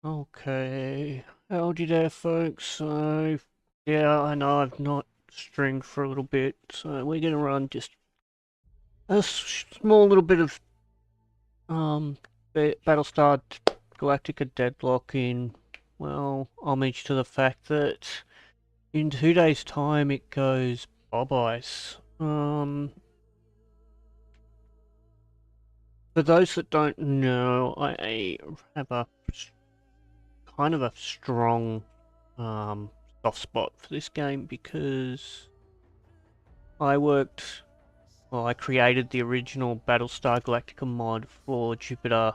Okay, howdy there, folks. So, yeah, I know I've not streamed for a little bit, so we're gonna run just a small little bit of Battlestar Galactica Deadlock in, well, homage to the fact that in 2 days' time it goes bye-byes. For those that don't know, I have a kind of a strong um, soft spot for this game because I worked, well, I created the original Battlestar Galactica mod for Jupiter,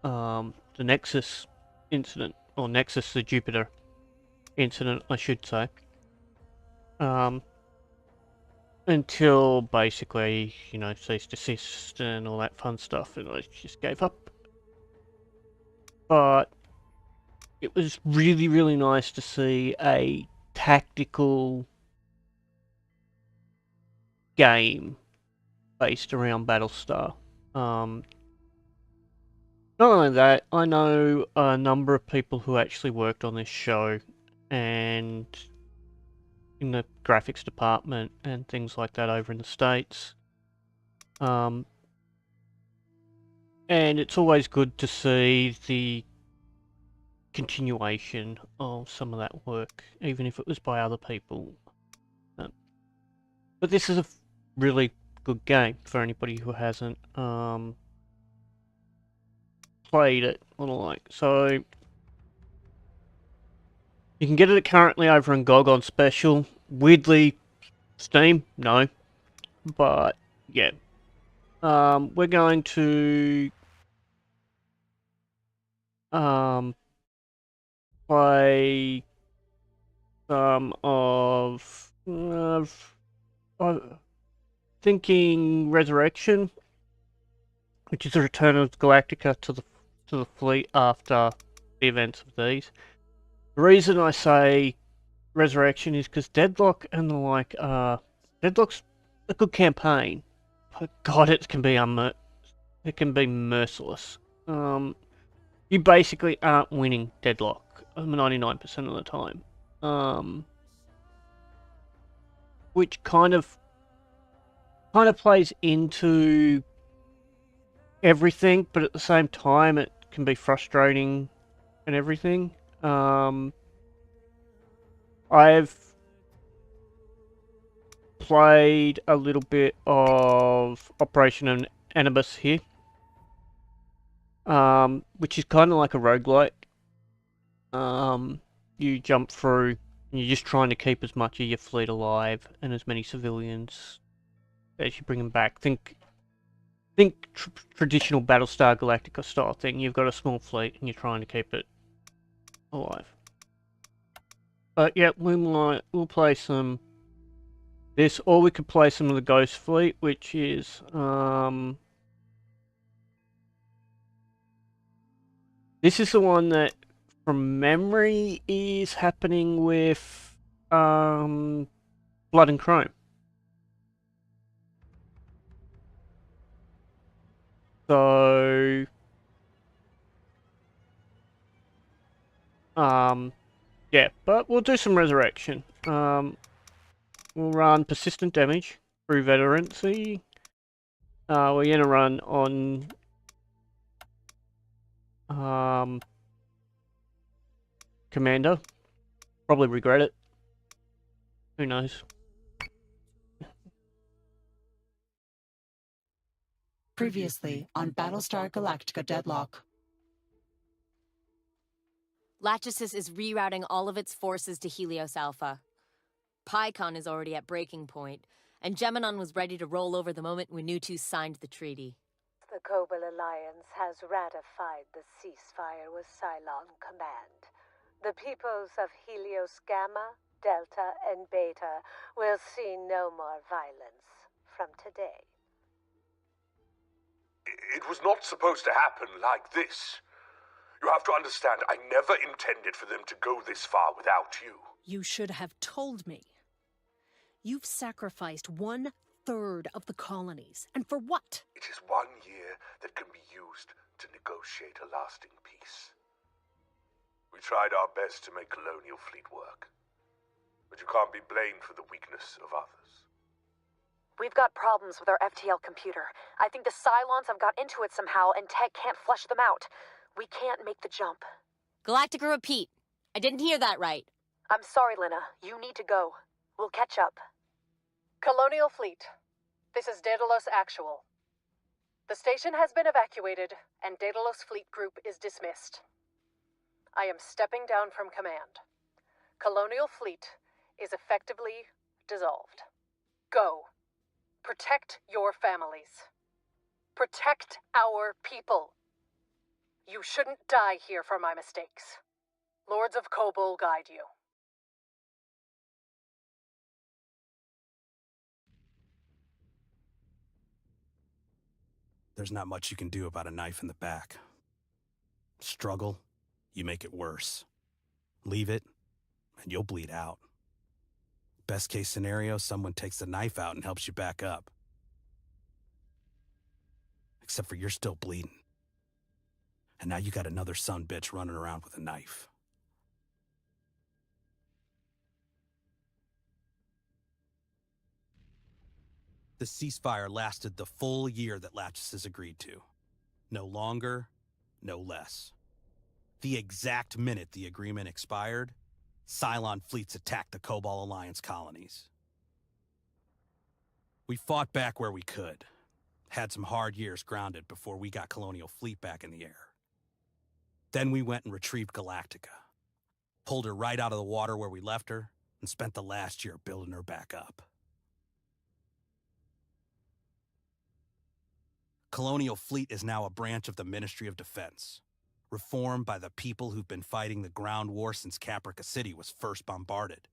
the Nexus incident, or Nexus the Jupiter incident, I should say. Um, until basically, cease desist and all that fun stuff, and I just gave up. But it was really, really nice to see a tactical game based around Battlestar. Um, Not only that, I know a number of people who actually worked on this show and in the graphics department and things like that over in the States. Um, and it's always good to see the continuation of some of that work, even if it was by other people. But this is a really good game for anybody who hasn't played it or the like. So you can get it currently over in GOG on special. Weirdly, Steam, no. But yeah, we're going to um, play some of thinking Resurrection, which is a return of Galactica to the fleet after the events of these. The reason I say Resurrection is because Deadlock and the like, Deadlock's a good campaign, but God, it can be merciless. You basically aren't winning Deadlock 99% of the time, which kind of plays into everything, but at the same time, it can be frustrating and everything. I've played a little bit of Operation Anubis here, which is kind of like a roguelike. You jump through, and you're just trying to keep as much of your fleet alive and as many civilians as you bring them back. Think traditional Battlestar Galactica style thing. You've got a small fleet and you're trying to keep it alive. But yeah, we'll play some this, or we could play some of the Ghost Fleet, which is this is the one that, from memory, is happening with Blood and Chrome. So yeah, but we'll do some Resurrection. We'll run Persistent Damage through Veterancy. We're gonna run on Commander. Probably regret it. Who knows? Previously on Battlestar Galactica Deadlock. Lachesis is rerouting all of its forces to Helios Alpha. PyCon is already at breaking point, and Geminon was ready to roll over the moment Winutu signed the treaty. The Kobal Alliance has ratified the ceasefire with Cylon Command. The peoples of Helios Gamma, Delta, and Beta will see no more violence from today. It was not supposed to happen like this. You have to understand, I never intended for them to go this far without you. You should have told me. You've sacrificed 1/3 of the colonies. And for what? It is 1 year that can be used to negotiate a lasting peace. We tried our best to make Colonial Fleet work. But you can't be blamed for the weakness of others. We've got problems with our FTL computer. I think the Cylons have got into it somehow, and Tech can't flush them out. We can't make the jump. Galactica, repeat. I didn't hear that right. I'm sorry, Lena. You need to go. We'll catch up. Colonial Fleet, this is Daedalus Actual. The station has been evacuated, and Daedalus Fleet Group is dismissed. I am stepping down from command. Colonial Fleet is effectively dissolved. Go. Protect your families. Protect our people. You shouldn't die here for my mistakes. Lords of Kobol guide you. There's not much you can do about a knife in the back. Struggle, you make it worse. Leave it, and you'll bleed out. Best case scenario, someone takes the knife out and helps you back up. Except for you're still bleeding. And now you got another son bitch running around with a knife. The ceasefire lasted the full year that Latches has agreed to. No longer, no less. The exact minute the agreement expired, Cylon fleets attacked the Kobol Alliance colonies. We fought back where we could. Had some hard years grounded before we got Colonial Fleet back in the air. Then we went and retrieved Galactica. Pulled her right out of the water where we left her, and spent the last year building her back up. Colonial Fleet is now a branch of the Ministry of Defense, reformed by the people who've been fighting the ground war since Caprica City was first bombarded.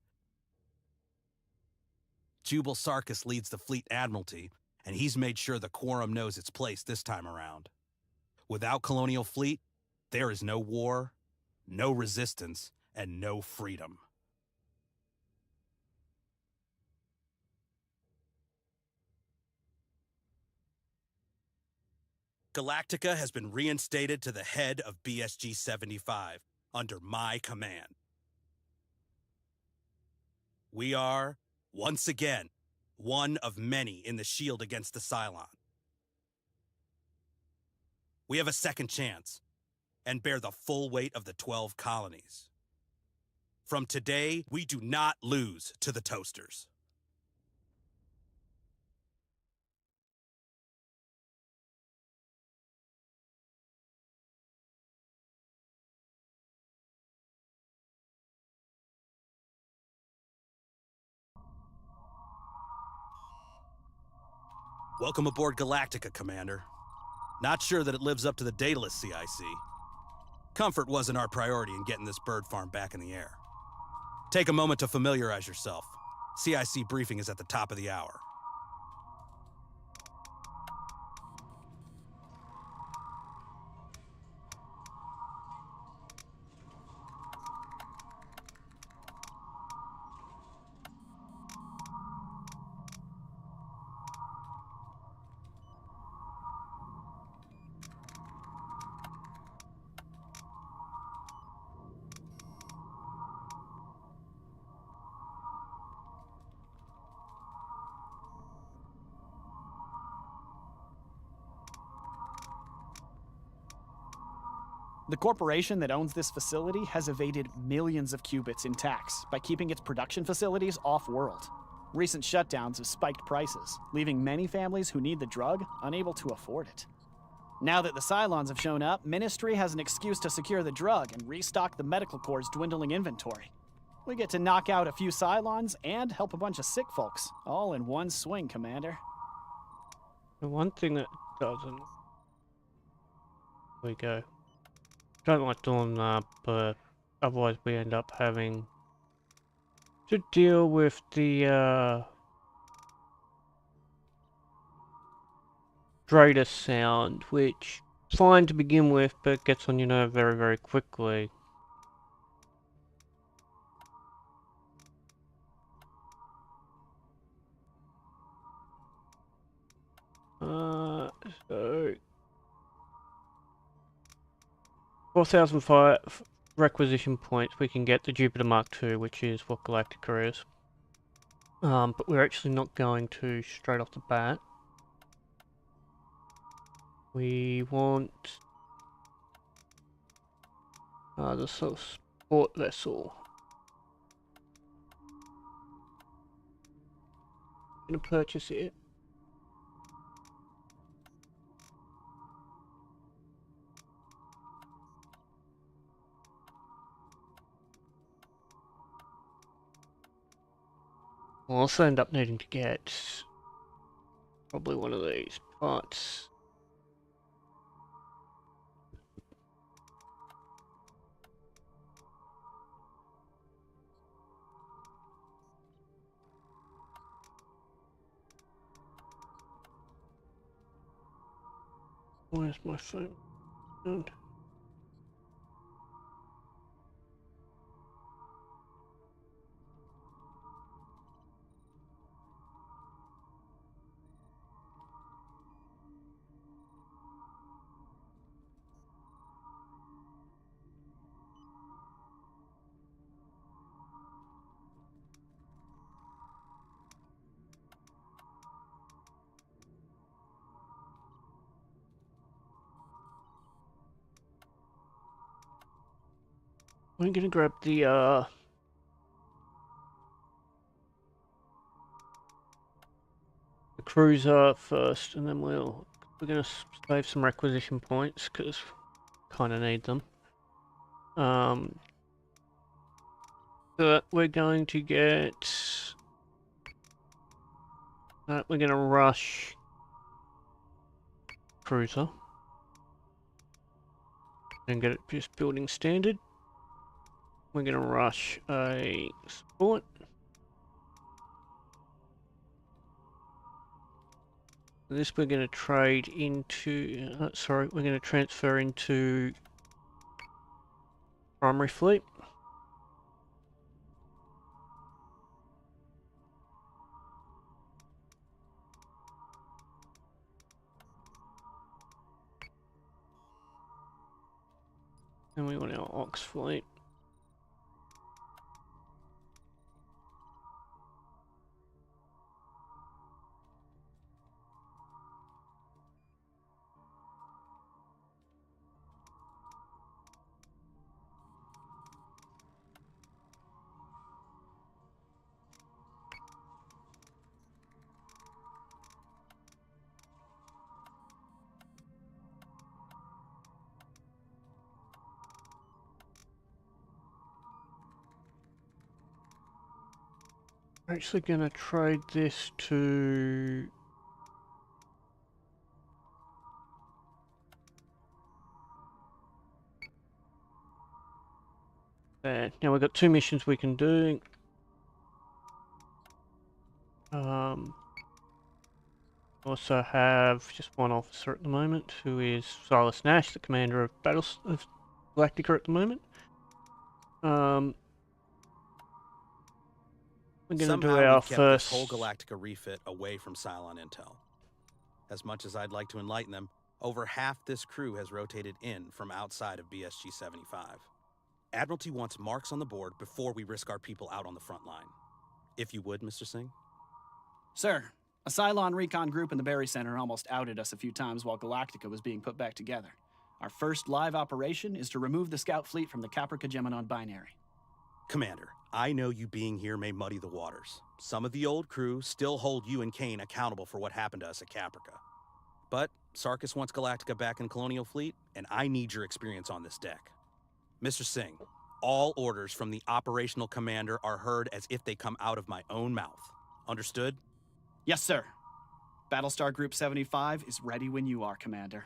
Jubal Sarkis leads the Fleet Admiralty, and he's made sure the Quorum knows its place this time around. Without Colonial Fleet, there is no war, no resistance, and no freedom. Galactica has been reinstated to the head of BSG-75 under my command. We are, once again, one of many in the shield against the Cylon. We have a second chance and bear the full weight of the 12 colonies. From today, we do not lose to the Toasters. Welcome aboard Galactica, Commander. Not sure that it lives up to the Daedalus CIC. Comfort wasn't our priority in getting this bird farm back in the air. Take a moment to familiarize yourself. CIC briefing is at the top of the hour. The corporation that owns this facility has evaded millions of qubits in tax by keeping its production facilities off-world. Recent shutdowns have spiked prices, leaving many families who need the drug unable to afford it. Now that the Cylons have shown up, Ministry has an excuse to secure the drug and restock the Medical Corps' dwindling inventory. We get to knock out a few Cylons and help a bunch of sick folks, all in one swing, Commander. The one thing that doesn't... There we go. Don't like doing that, but otherwise we end up having to deal with the Drader sound, which is fine to begin with, but gets on your nerve very, very quickly. So 4,005 requisition points, we can get the Jupiter Mark II, which is what Galactica is. But we're actually not going to straight off the bat. We want the support vessel. I'm gonna purchase it. We'll also end up needing to get probably one of these parts. Where's my phone? We're gonna grab the cruiser first, and then we're gonna save some requisition points because kind of need them. But we're going to get that. We're gonna rush cruiser and get it just building standard. We're gonna rush a support. This we're gonna trade into. Sorry, we're gonna transfer into primary fleet. And we want our Ox fleet. I'm actually gonna trade this to there. Now we've got 2 missions we can do. Also have just one officer at the moment, who is Silas Nash, the commander of Galactica at the moment. We're gonna Somehow do our we've kept first this whole Galactica refit away from Cylon Intel. As much as I'd like to enlighten them, over half this crew has rotated in from outside of BSG-75. Admiralty wants marks on the board before we risk our people out on the front line. If you would, Mr. Singh? Sir, a Cylon recon group in the Berry Center almost outed us a few times while Galactica was being put back together. Our first live operation is to remove the scout fleet from the Caprica-Gemini binary. Commander, I know you being here may muddy the waters. Some of the old crew still hold you and Kane accountable for what happened to us at Caprica. But Sarkis wants Galactica back in Colonial Fleet, and I need your experience on this deck. Mr. Singh, all orders from the operational commander are heard as if they come out of my own mouth. Understood? Yes, sir. Battlestar Group 75 is ready when you are, Commander.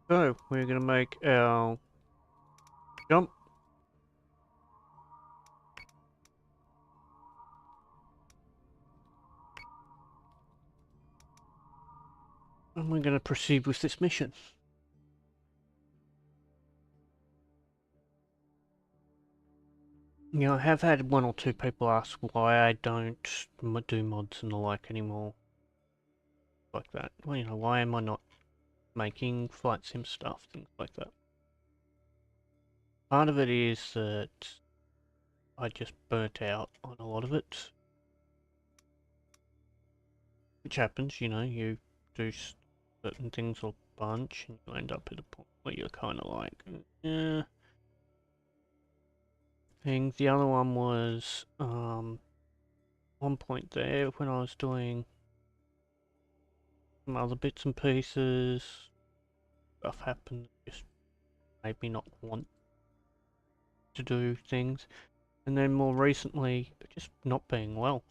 So, we're gonna make our jump. And we're gonna proceed with this mission. You know, I have had 1 or 2 people ask why I don't do mods and the like anymore. Like that. Well, you know, why am I not making flight sim stuff, things like that. Part of it is that I just burnt out on a lot of it. Which happens, you know, you do certain things a bunch and you end up at a point where you're kind of like, yeah. Things. The other one was, one point there when I was doing some other bits and pieces, stuff happened that just made me not want to do things. And then more recently, just not being well.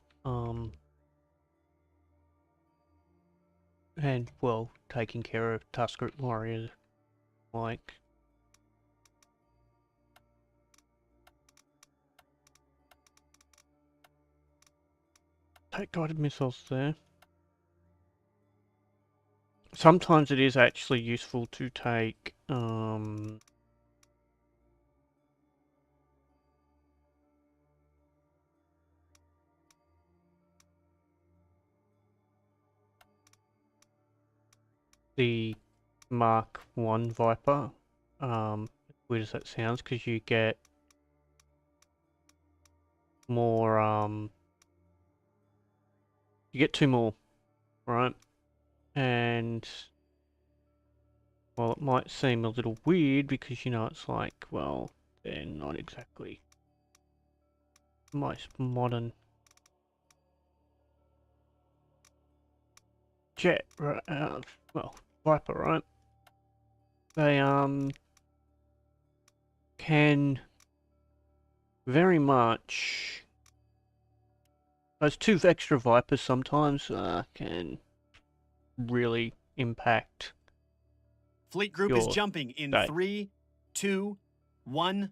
And, well, taking care of task group warriors, like... Take guided missiles there. Sometimes it is actually useful to take, the Mark 1 Viper, as weird as that sounds, because you get more, you get 2 more, right? And, well, it might seem a little weird because, you know, it's like, well, they're not exactly the most modern jet, right? Well, Viper, right? They, can very much... Those 2 extra Vipers sometimes can really impact Fleet group is jumping in day. 3, 2, 1.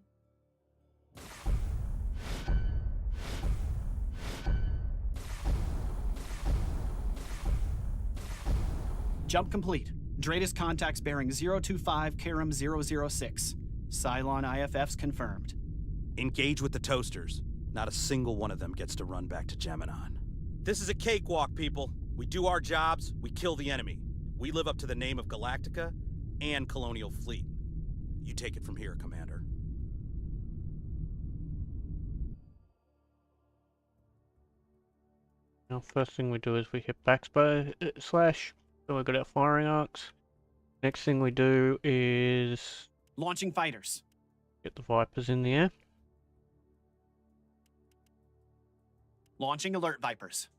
Jump complete. Dratus contacts bearing 025 Karam 006. Cylon IFFs confirmed. Engage with the toasters. Not a single one of them gets to run back to Geminon. This is a cakewalk, people. We do our jobs, we kill the enemy. We live up to the name of Galactica and Colonial Fleet. You take it from here, Commander. Now, first thing we do is we hit backslash, so we've got our firing arcs. Next thing we do is... Launching fighters. Get the Vipers in the air. Launching alert Vipers.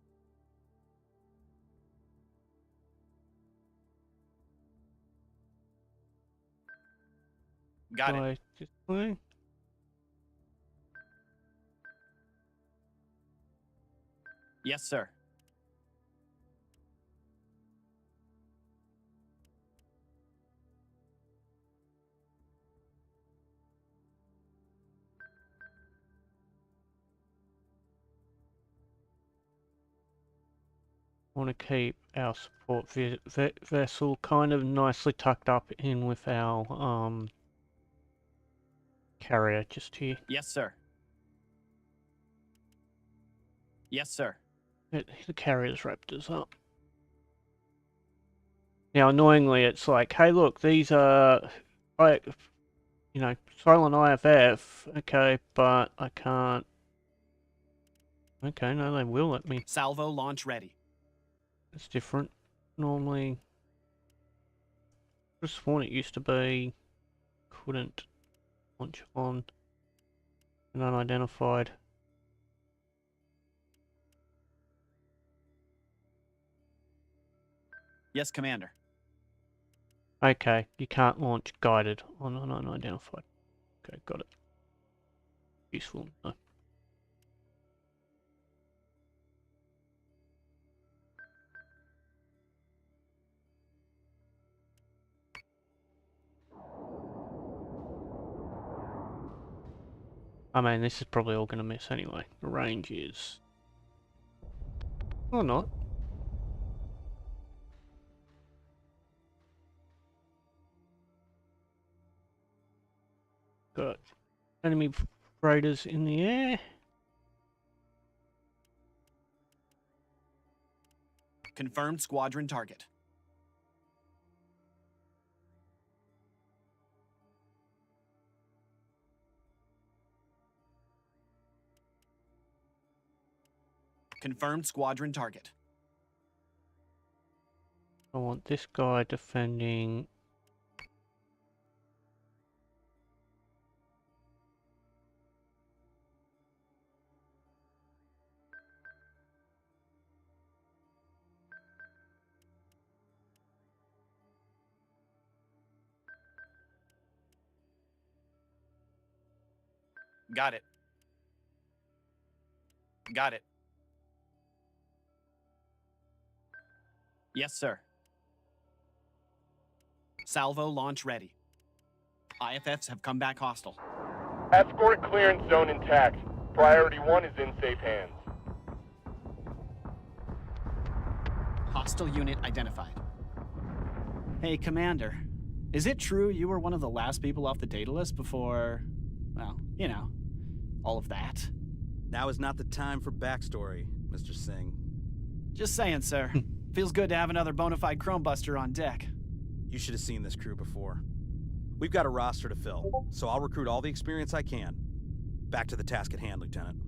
Got it. This way. Yes, sir. Want to keep our support vessel kind of nicely tucked up in with our carrier just here. Yes, sir. Yes, sir. The carrier's raptors up. Now, annoyingly, it's like, hey, look, these are, you know, Silent IFF. Okay, but I can't. Okay, no, they will let me. Salvo launch ready. It's different. Normally, I just sworn it used to be couldn't launch on an unidentified. Yes, Commander. Okay, you can't launch guided on an unidentified. Okay, got it. Useful. No. I mean, this is probably all going to miss anyway. The range is... or not. Got enemy freighters in the air. Confirmed squadron target. Confirmed squadron target. I want this guy defending. Got it. Got it. Yes, sir. Salvo launch ready. IFFs have come back hostile. Escort clearance zone intact. Priority 1 is in safe hands. Hostile unit identified. Hey, Commander. Is it true you were one of the last people off the Daedalus before, well, you know, all of that? Now is not the time for backstory, Mr. Singh. Just saying, sir. Feels good to have another bona fide chromebuster on deck. You should have seen this crew before. We've got a roster to fill, so I'll recruit all the experience I can. Back to the task at hand, Lieutenant.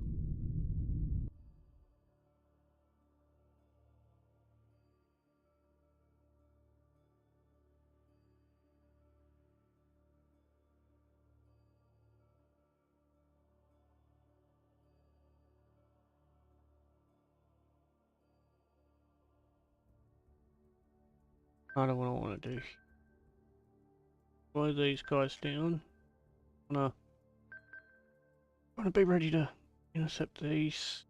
I don't know what I want to do. Slow these guys down. Want to be ready to intercept these.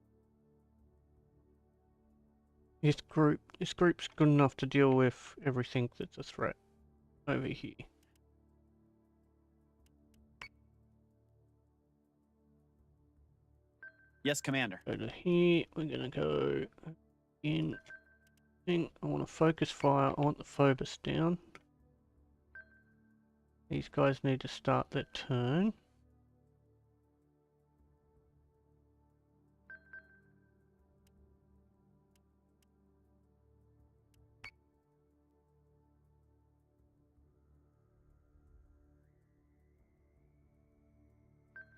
This group's good enough to deal with everything that's a threat over here. Yes, Commander. Go to here. We're gonna go in. I want to focus fire. I want the Phobos down. These guys need to start their turn.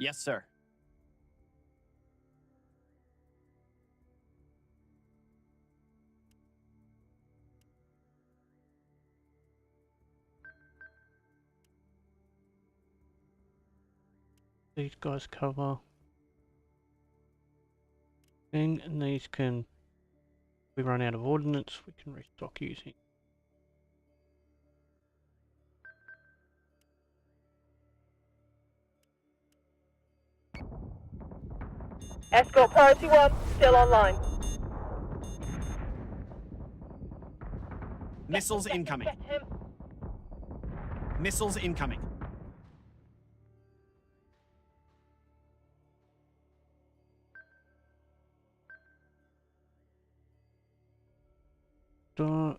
Yes, sir. These guys cover thing, and these can. If we run out of ordnance, we can restock using. Escort priority 1, still online. Missiles incoming. Get him. Missiles incoming. Dark.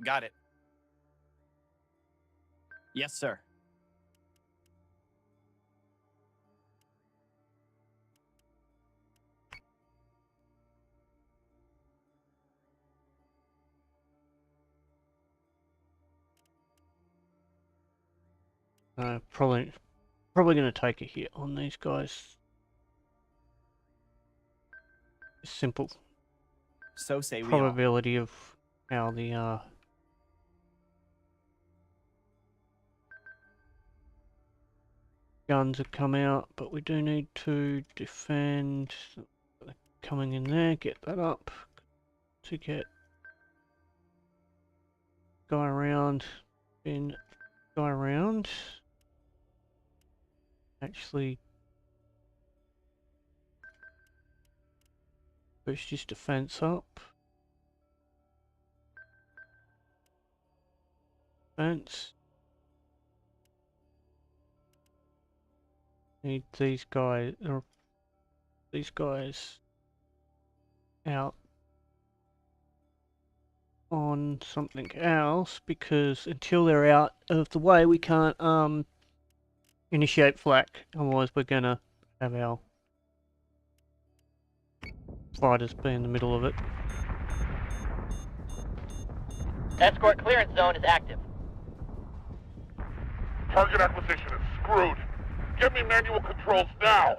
Got it. Yes, sir. Probably going to take a hit on these guys. Simple So say we all. probability of how the guns have come out, but we do need to defend. Coming in there, get that up to get guy around, then guy around. Actually boost his defense up. Defense. Need these guys out on something else, because until they're out of the way we can't initiate flak, otherwise we're gonna have our fighters be in the middle of it. Escort clearance zone is active. Target acquisition is screwed. Get me manual controls now.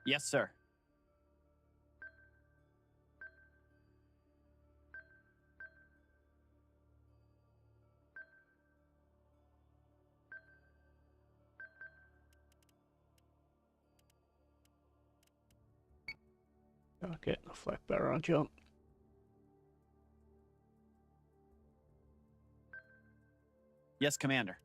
Yes, sir. I'll get the flak barrel jump. Yes, Commander.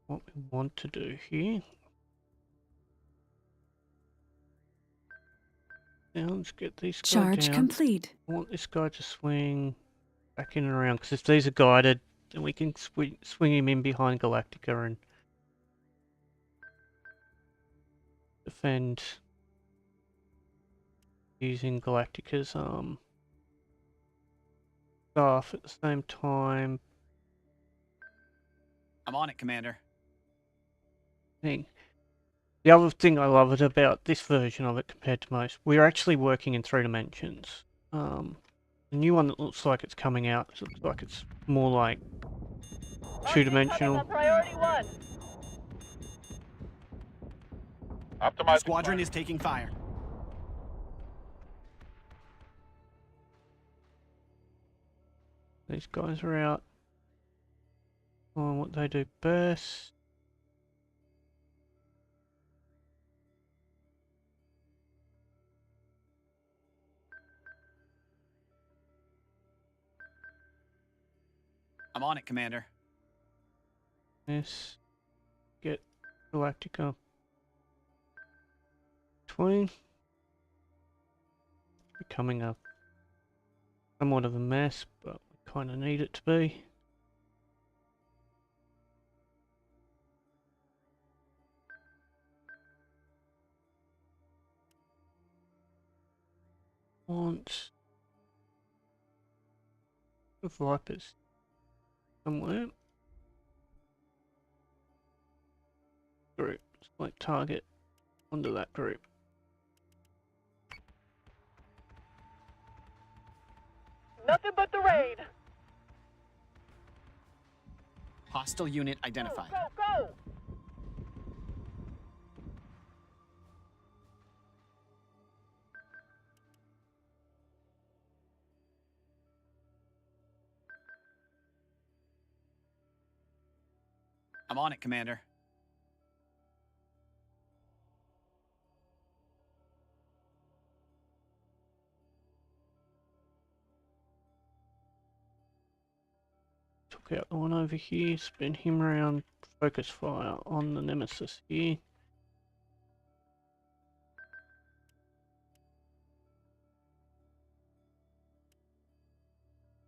What we want to do here. Now let's get these guys Charge down. complete. I want this guy to swing back in and around, because if these are guided, then we can swing him in behind Galactica and defend using Galactica's staff at the same time. I'm on it, Commander. Thing. The other thing I love about this version of it compared to most, we're actually working in 3 dimensions. The new one that looks like it's coming out, it looks like it's more like 2-dimensional. Priority 1. Optimize Squadron is taking fire. These guys are out on what they do best. I'm on it, Commander. Yes. Get Galactica between. Becoming a somewhat of a mess, but we kind of need it to be. Want the Vipers somewhere. Group. Select target onto that group. Nothing but the rain. Hostile unit identified. Go, go, go. I'm on it, Commander. Took out the one over here, spin him around, focus fire on the Nemesis here.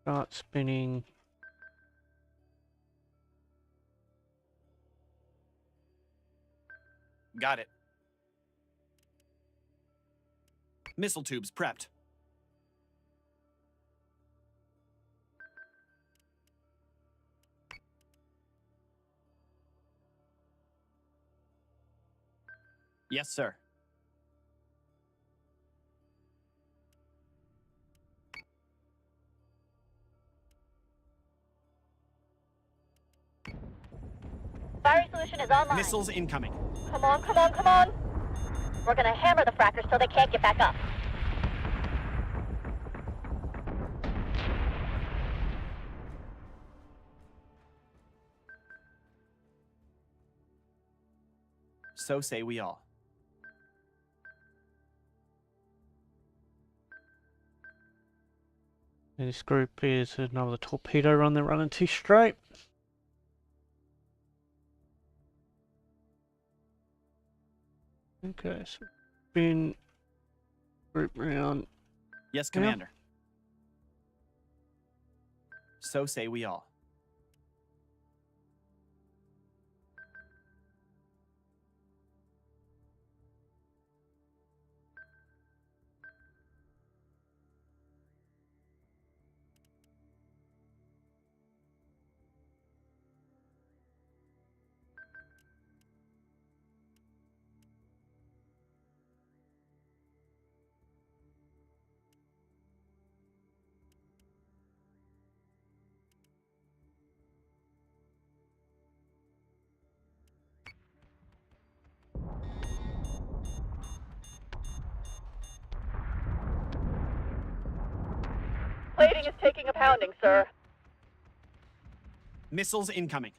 Start spinning. Got it. Missile tubes prepped. Yes, sir. Firing solution is online. Missiles incoming. Come on, come on, come on. We're gonna hammer the frackers till they can't get back up. So say we all. And this group is another torpedo run they're running 2 straight. Okay, so been group round. Yes, Commander. So say we all. Plating is taking a pounding, sir. Missiles incoming.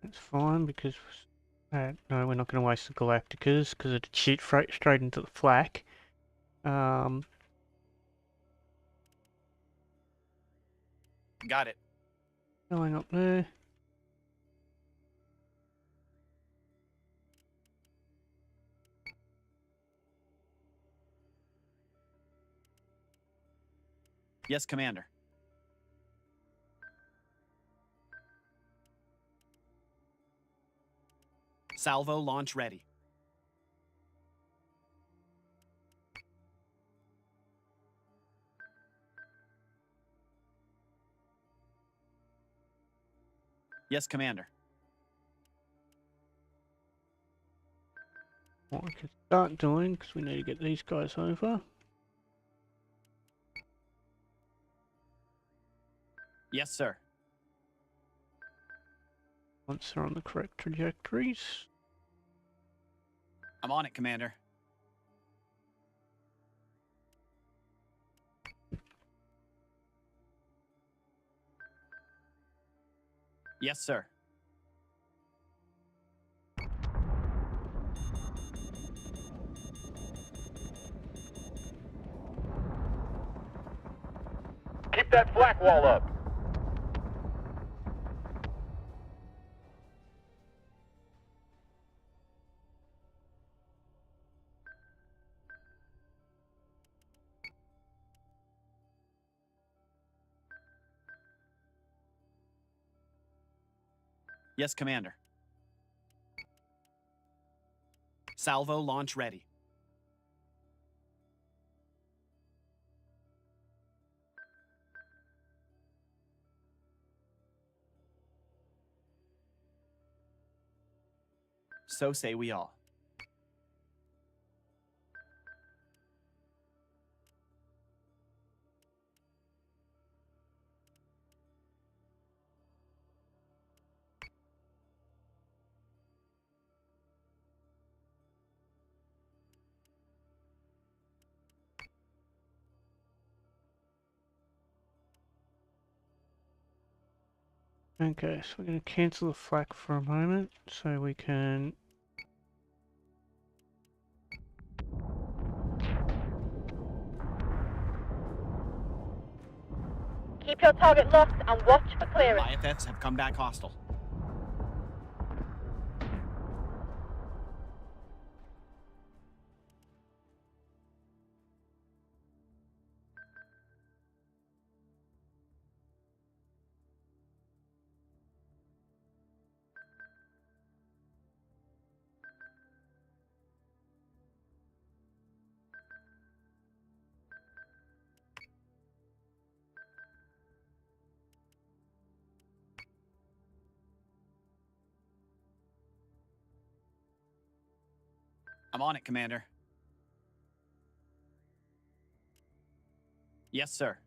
That's fine because no, we're not going to waste the Galacticas because it'd shoot straight into the flak. Got it. Going up there. Yes, Commander. Salvo launch ready. Yes, Commander. What we can start doing, because we need to get these guys over. Yes, sir. Once they're on the correct trajectories. I'm on it, Commander. Yes, sir. Keep that flak wall up. Yes, Commander. Salvo launch ready. So say we all. Okay, so we're going to cancel the flak for a moment so we can... Keep your target locked and watch for clearance. IFFs have come back hostile. I'm on it, Commander. Yes, sir.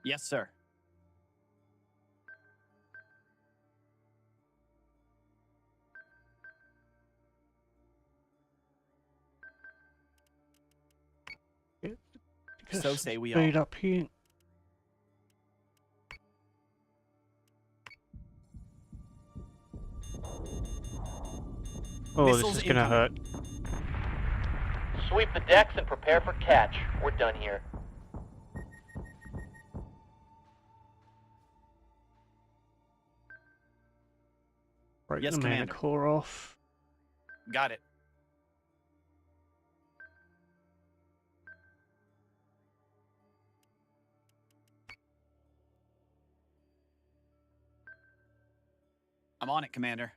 Yes, sir. So say we all. Speed up here. Oh, Missiles this is gonna hurt. Sweep the decks and prepare for catch. We're done here. Break Yes, the mana Commander. core off. Got it. I'm on it, Commander.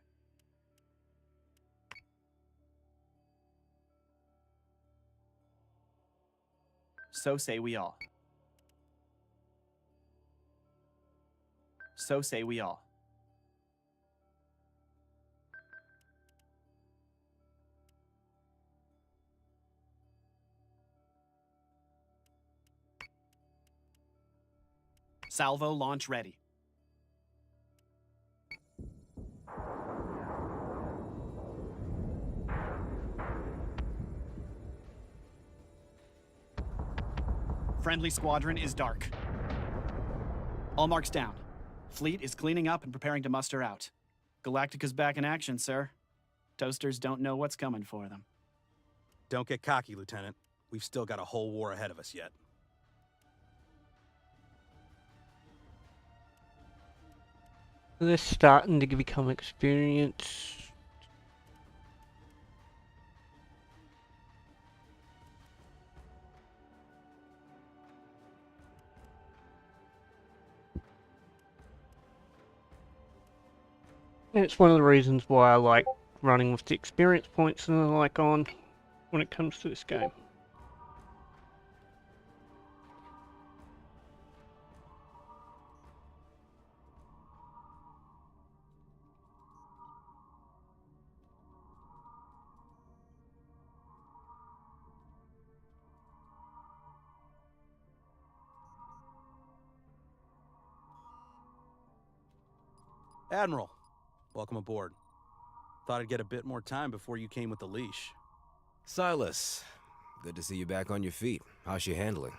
So say we all. So say we all. Salvo launch ready. Friendly squadron is dark. All marks down. Fleet is cleaning up and preparing to muster out. Galactica's back in action, sir. Toasters don't know what's coming for them. Don't get cocky, Lieutenant. We've still got a whole war ahead of us yet. They're starting to become experienced. And it's one of the reasons why I like running with the experience points and the like on when it comes to this game. Admiral, welcome aboard. Thought I'd get a bit more time before you came with the leash. Silas, good to see you back on your feet. How's she handling?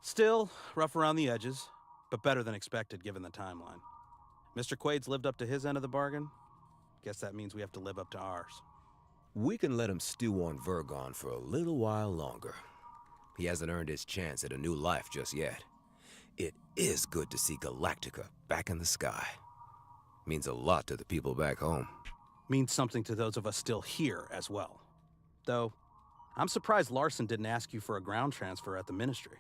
Still rough around the edges, but better than expected given the timeline. Mr. Quaid's lived up to his end of the bargain. Guess that means we have to live up to ours. We can let him stew on Vergon for a little while longer. He hasn't earned his chance at a new life just yet. It is good to see Galactica back in the sky. Means a lot to the people back home. Means something to those of us still here as well. Though, I'm surprised Larson didn't ask you for a ground transfer at the Ministry.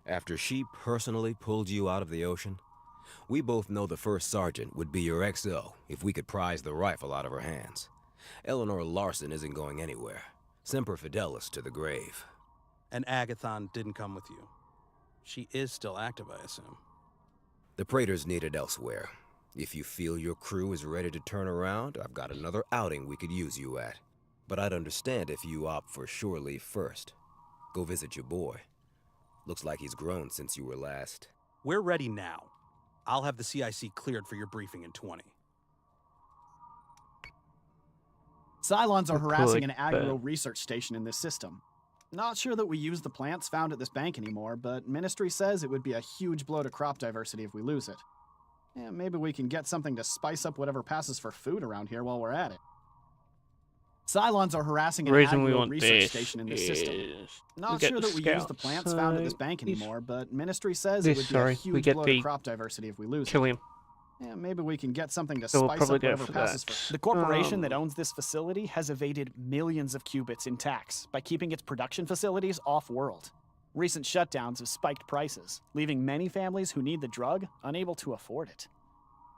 After she personally pulled you out of the ocean, we both know the first sergeant would be your XO if we could prise the rifle out of her hands. Eleanor Larson isn't going anywhere. Semper Fidelis to the grave. And Agathon didn't come with you. She is still active, I assume. The Praetor's needed elsewhere. If you feel your crew is ready to turn around, I've got another outing we could use you at. But I'd understand if you opt for shore leave first. Go visit your boy. Looks like he's grown since you were last. We're ready now. I'll have the CIC cleared for your briefing in 20. Cylons are harassing an aggro research station in this system. Not sure that we use the plants found at this bank anymore, but Ministry says it would be a huge blow to crop diversity if we lose it. Yeah, maybe we can get something to spice up whatever passes for food around here while we're at it. Cylons are harassing an aggro research station in this system. Not sure that we use the plants found at this bank anymore, but Ministry says it would be a huge blow to crop diversity if we lose kill it. him. Yeah, maybe we can get something to So we'll spice probably up go whatever for passes that. for. The corporation that owns this facility has evaded millions of qubits in tax by keeping its production facilities off-world. Recent shutdowns have spiked prices, leaving many families who need the drug unable to afford it.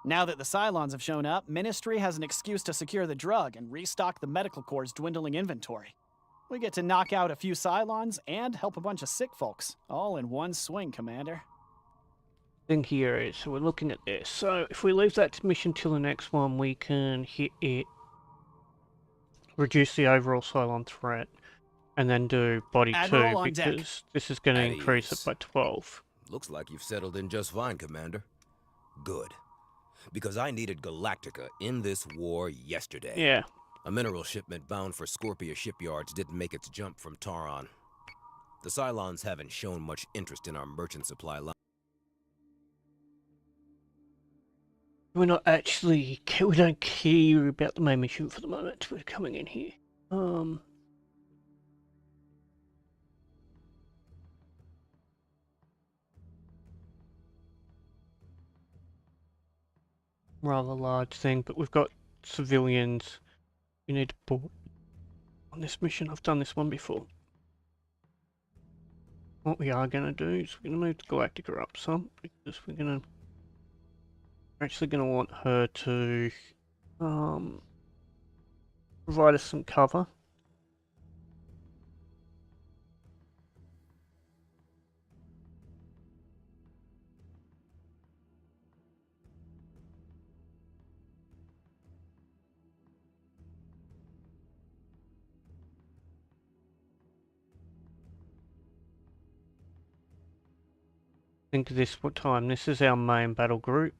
Now that the Cylons have shown up, Ministry has an excuse to secure the drug and restock the Medical Corps' dwindling inventory. We get to knock out a few Cylons and help a bunch of sick folks, all in one swing, Commander. Thing here is, so we're looking at this. So if we leave that mission till the next one, we can hit it, reduce the overall Cylon threat, and then do body Admiral 2 on deck. because this is going to increase it by 12. Looks like you've settled in just fine, Commander. Good. Because I needed Galactica in this war yesterday. Yeah. A mineral shipment bound for Scorpia shipyards didn't make its jump from Taron. The Cylons haven't shown much interest in our merchant supply line. We're not actually... We don't care about the main mission for the moment. We're coming in here. Rather large thing, but we've got civilians. We need to board on this mission. I've done this one before. What we are going to do is we're going to move the Galactica up some, because we're actually going to want her to provide us some cover. Think of this time. This is our main battle group,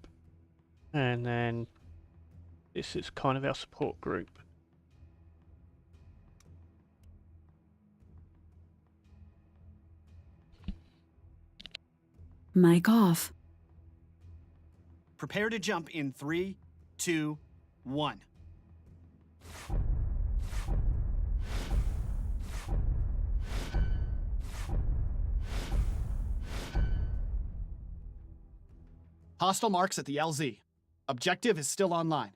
and then this is kind of our support group. Mic off. Prepare to jump in 3, 2, 1. Hostile marks at the LZ. Objective is still online.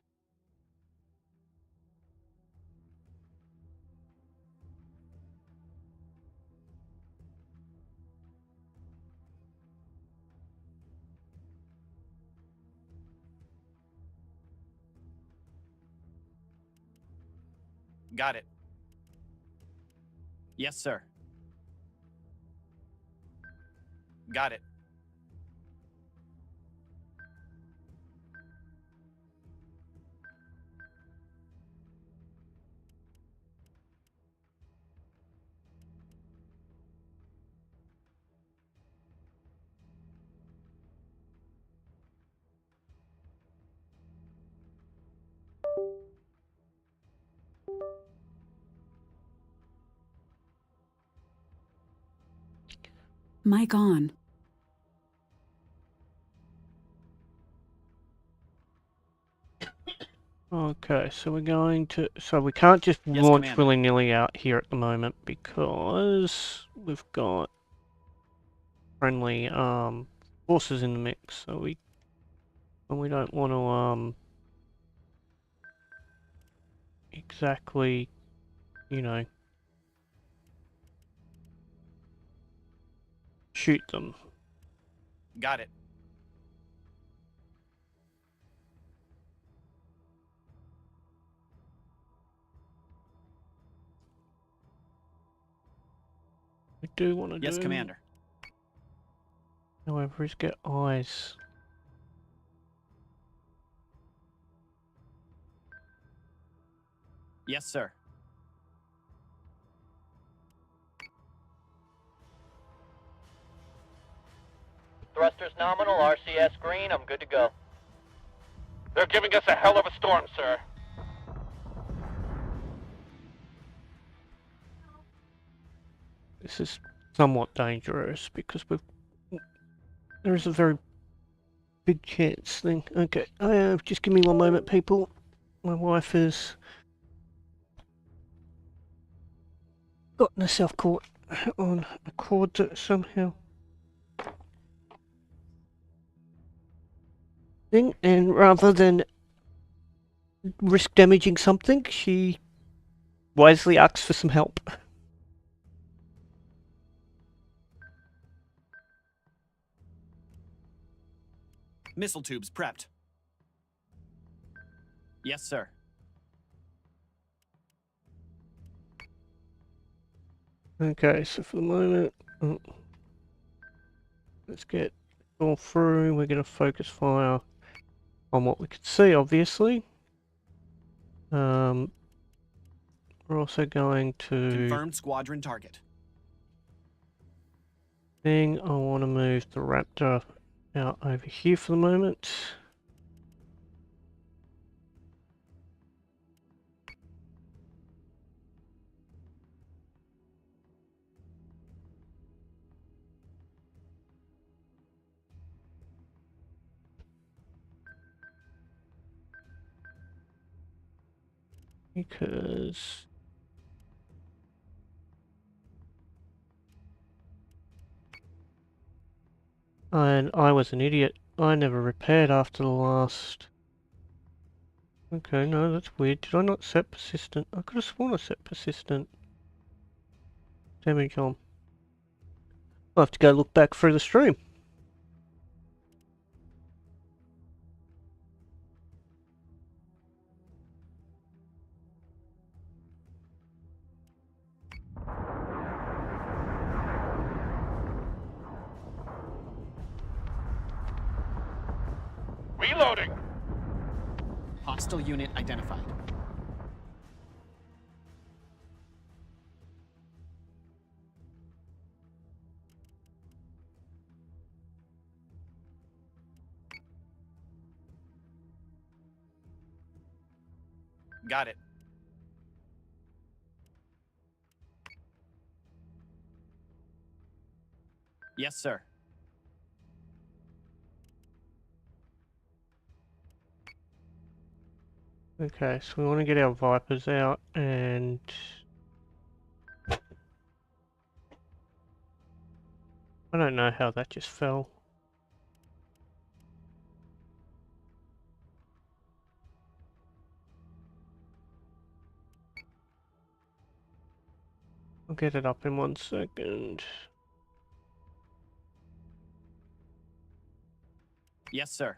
Got it. Yes, sir. Got it. Mic on. Okay, so we're going to... So we can't just launch willy-nilly out here at the moment because we've got friendly forces in the mix, so we don't want to exactly, you know, shoot them. Got it. We do want to Yes, Commander. However, is get eyes. Yes, sir. Thrusters nominal, RCS green, I'm good to go. They're giving us a hell of a storm, sir. This is somewhat dangerous because there is a very big chance thing. Okay, just give me one moment, people. My wife has gotten herself caught on a cord somehow. And rather than risk damaging something, she wisely asks for some help. Missile tubes prepped. Yes, sir. Okay, so for the moment, let's get all through. We're going to focus fire on what we can see, obviously. We're also going to... Confirmed squadron target. thing. I want to move the Raptor out over here for the moment. Because and I was an idiot. I never repaired after the last. Okay, no, that's weird. Did I not set persistent? I could have sworn I set persistent damage on. I'll have to go look back through the stream. Reloading! Hostile unit identified. Got it. Yes, sir. Okay, so we want to get our Vipers out and... I don't know how that just fell. I'll get it up in 1 second. Yes, sir.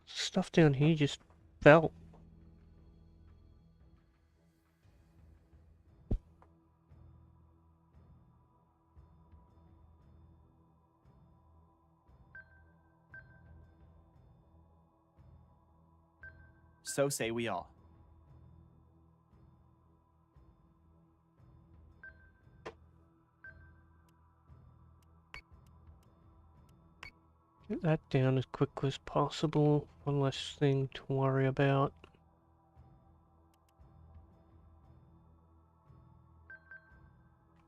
Stuff down here just fell. So say we all. Get that down as quickly as possible. One less thing to worry about.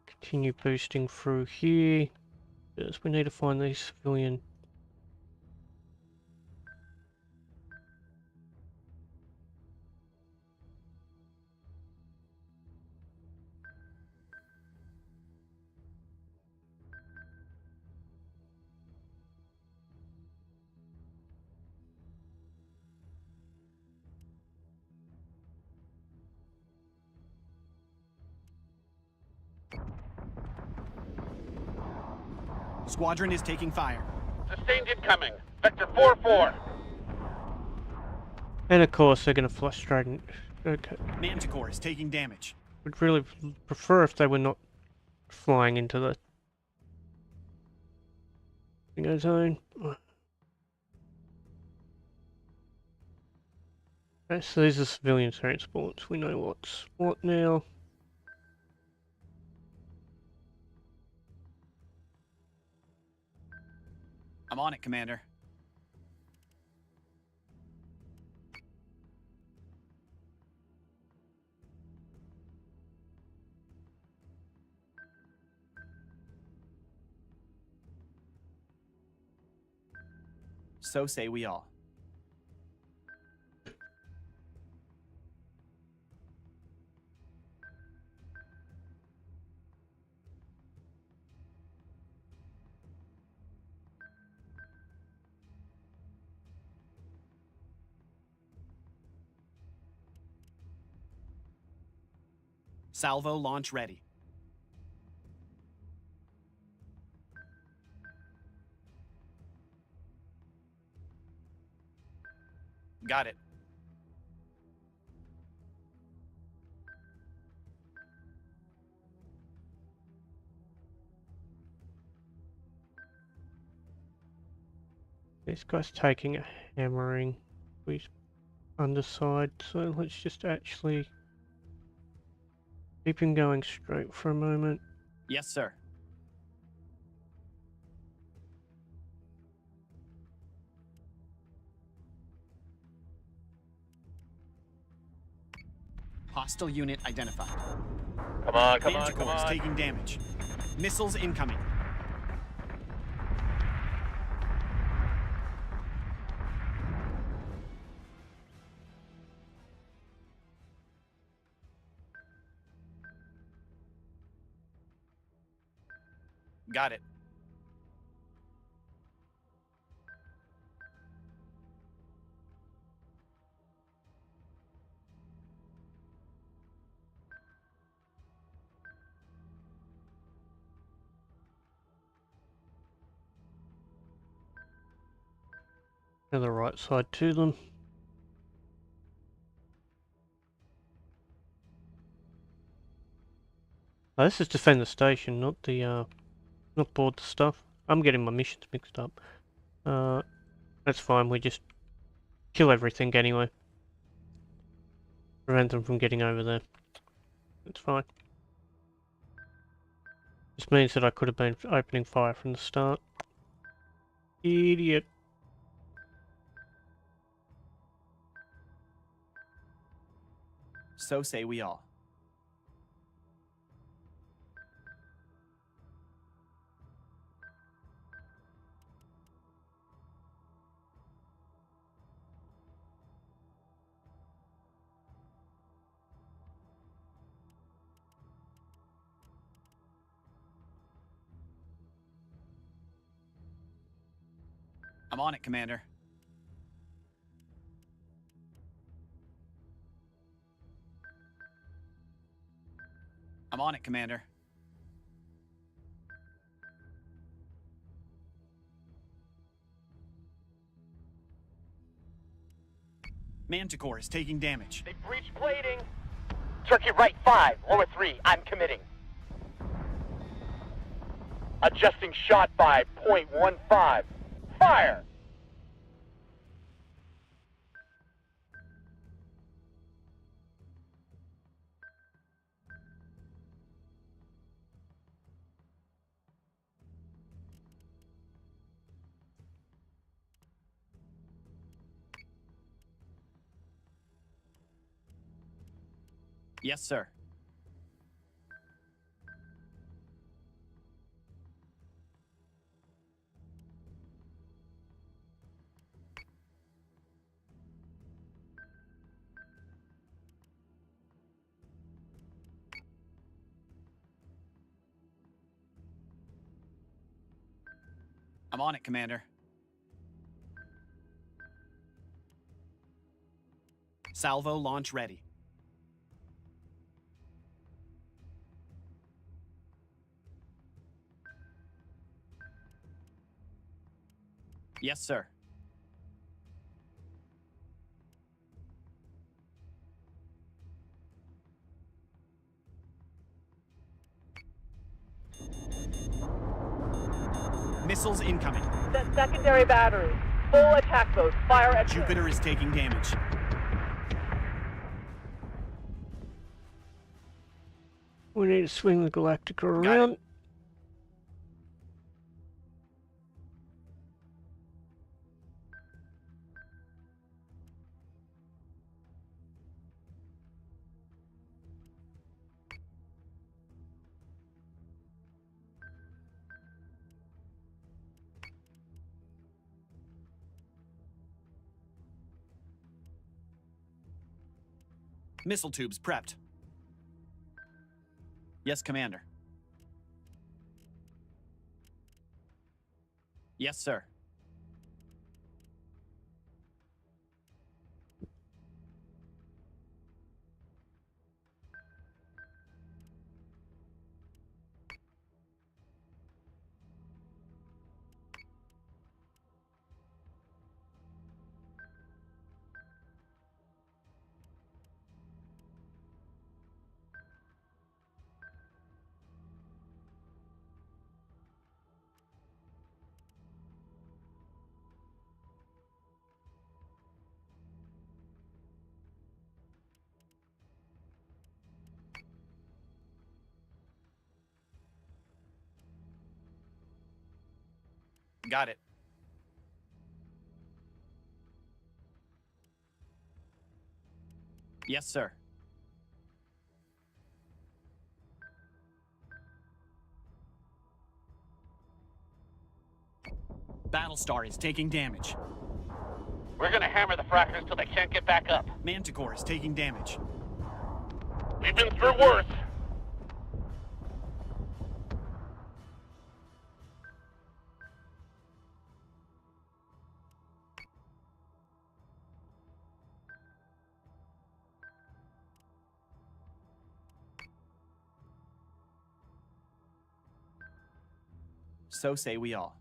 Continue boosting through here. Yes, we need to find these civilian. Squadron is taking fire. Sustained incoming. Vector 4-4. And of course they're going to flush straight in. Okay. Manticore is taking damage. Would really prefer if they were not flying into the bingo zone. Okay, so these are civilian transports. We know what's what now. I'm on it, Commander. So say we all. Salvo launch ready. Got it. This guy's taking a hammering. We underside, so let's just actually keep him going straight for a moment. Yes, sir. Hostile unit identified. Come on, come on, Manticore come is on. taking damage. Missiles incoming. Got it. To the right side to them. Oh, this is defend the station, not the not board the stuff. I'm getting my missions mixed up. That's fine. We just kill everything anyway. Prevent them from getting over there. That's fine. This means that I could have been opening fire from the start. Idiot. So say we all. I'm on it, Commander. I'm on it, Commander. Manticore is taking damage. They breached plating. Turkey right 5, lower 3, I'm committing. Adjusting shot by 0.15. Fire! Yes, sir. I'm on it, Commander. Salvo launch ready. Yes, sir. Missiles incoming. Set secondary battery. Full attack mode. Fire at Jupiter is taking damage. We need to swing the Galactica Got it. around. Missile tubes prepped. Yes, Commander. Yes, sir. Got it. Yes, sir. Battlestar is taking damage. We're gonna hammer the frackers till they can't get back up. Manticore is taking damage. We've been through worse. So say we all.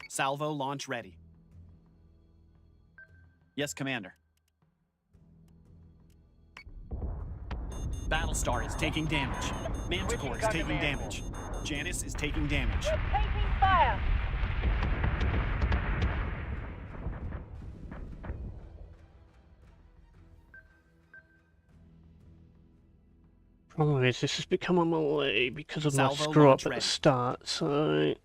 Salvo launch ready. Yes, Commander. Battlestar is taking damage. Manticore is taking damage. Janice is taking damage. We're taking fire. Problem is, this has become a melee because of my Salvo screw up launch at ready. the start, so...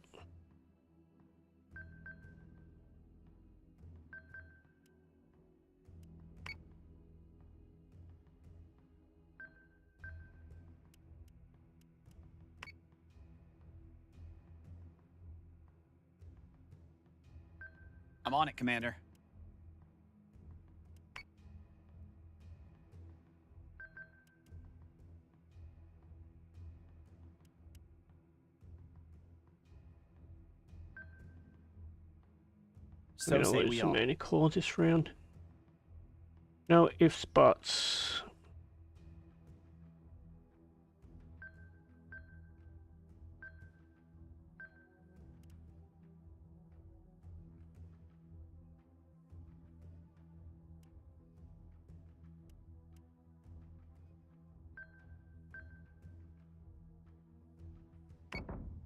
I'm on it, Commander. So I'm say gonna lose we some all. Manticore this round. No ifs, buts.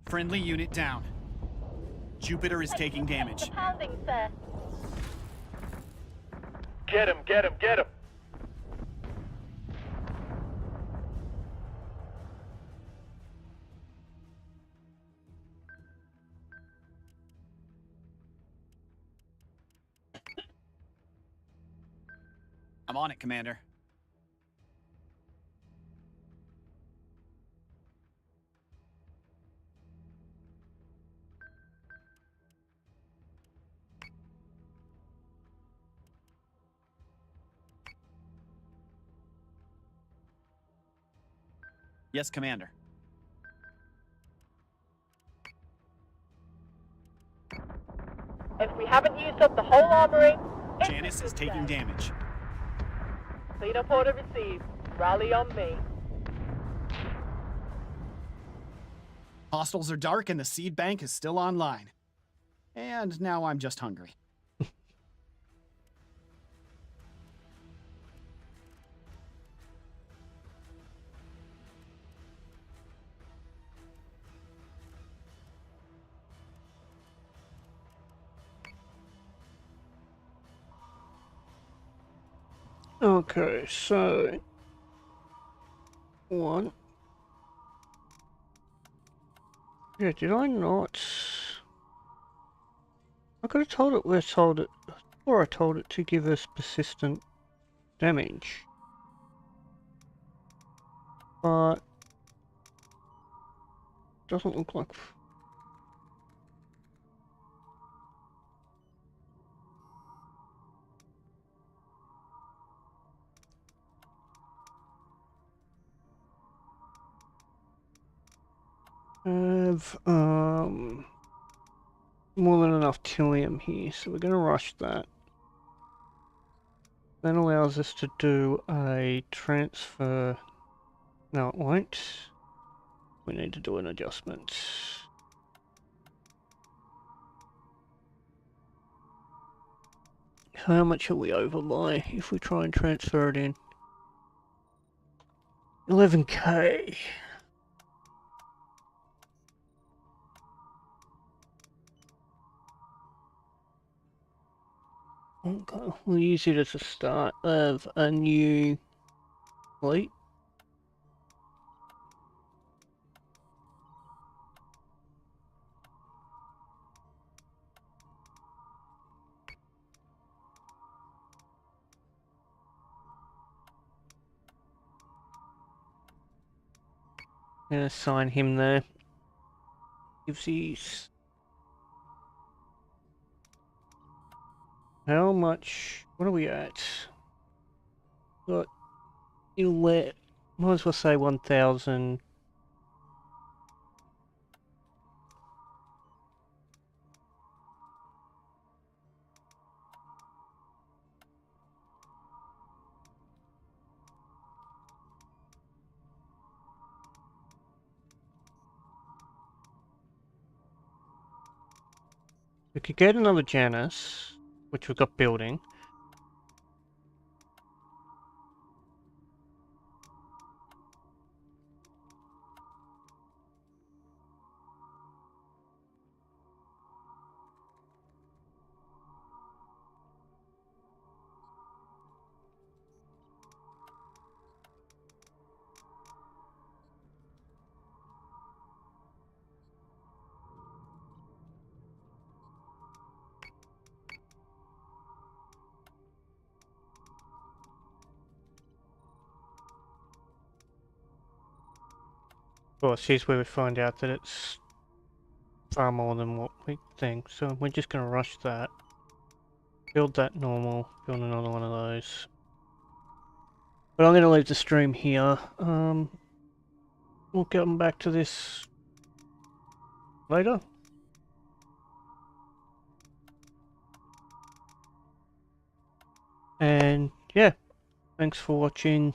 Friendly unit down. Jupiter is taking damage. Pounding, sir. Get him, get him, get him. I'm on it, Commander. Yes, Commander. If we haven't used up the whole armory, Janice is taking damage. clean-up order received. Rally on me. Hostiles are dark and the seed bank is still online. And now I'm just hungry. Okay, so... One. Yeah, did I not... I could have told it where I told it... Or I told it to give us persistent damage. But... Doesn't look like... Have, more than enough Tillium here, so we're gonna rush that. That allows us to do a transfer. No, it won't. We need to do an adjustment. How much are we over by if we try and transfer it in? 11k. Okay, we'll use it as a start of a new fleet. I'm gonna assign him there. Gives these. How much? What are we at? Got 11. Might as well say 1,000. We could get another Janus, which we've got building. Of course, here's where we find out that it's far more than what we think, so we're just going to rush that. Build that normal, build another one of those. But I'm going to leave the stream here. We'll come back to this later. And yeah, thanks for watching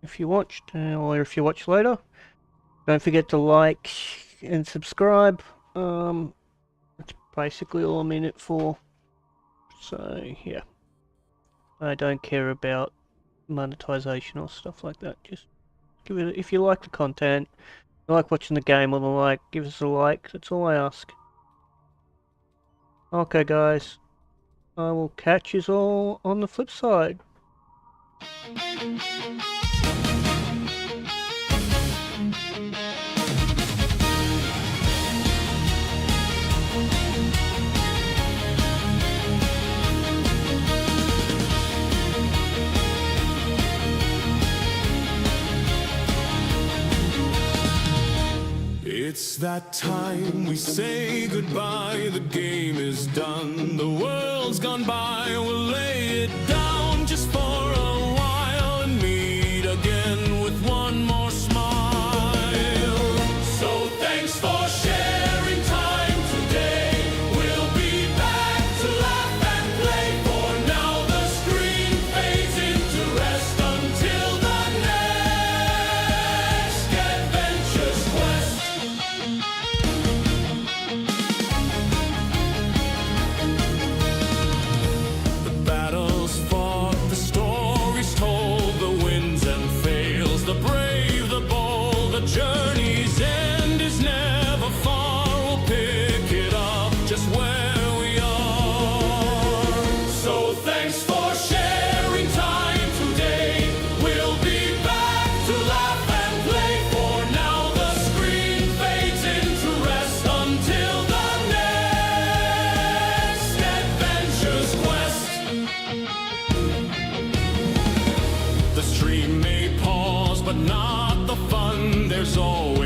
if you watched, or if you watch later. Don't forget to like and subscribe. That's basically all I'm in it for. So yeah, I don't care about monetization or stuff like that. Just give it, if you like the content, you like watching the game or the like, give us a like. That's all I ask. Okay guys, I will catch you all on the flip side. It's that time we say goodbye, the game is done, the world's gone by, we'll lay it down just for a while and meet again with one more smile. So thanks for sharing time today, we'll be back to laugh and play, for now the screen fades into rest until the next adventure's quest. Journey's end is never far, we'll pick it up just where we are. So thanks for sharing time today, we'll be back to laugh and play, for now the screen fades into rest until the next adventure's quest. The stream may pause, but not the fun. There's always